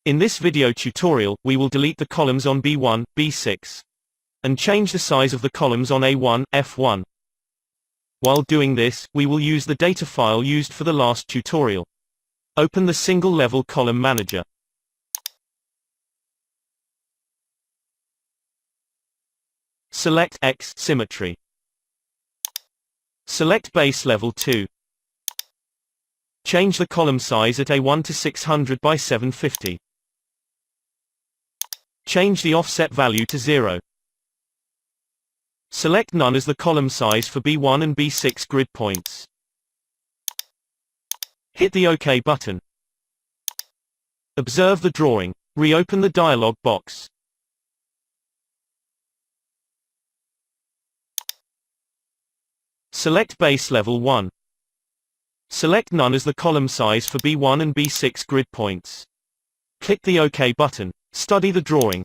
In this video tutorial, we will delete the columns on B1, B6, and change the size of the columns on A1, F1. While doing this, we will use the data file used for the last tutorial. Open the Single Level Column Manager. Select X Symmetry. Select Base Level 2. Change the column size at A1 to 600 by 750. Change the offset value to 0. Select None as the column size for B1 and B6 grid points. Hit the OK button. Observe the drawing. Reopen the dialog box. Select Base Level 1. Select None as the column size for B1 and B6 grid points. Click the OK button. Study the drawing.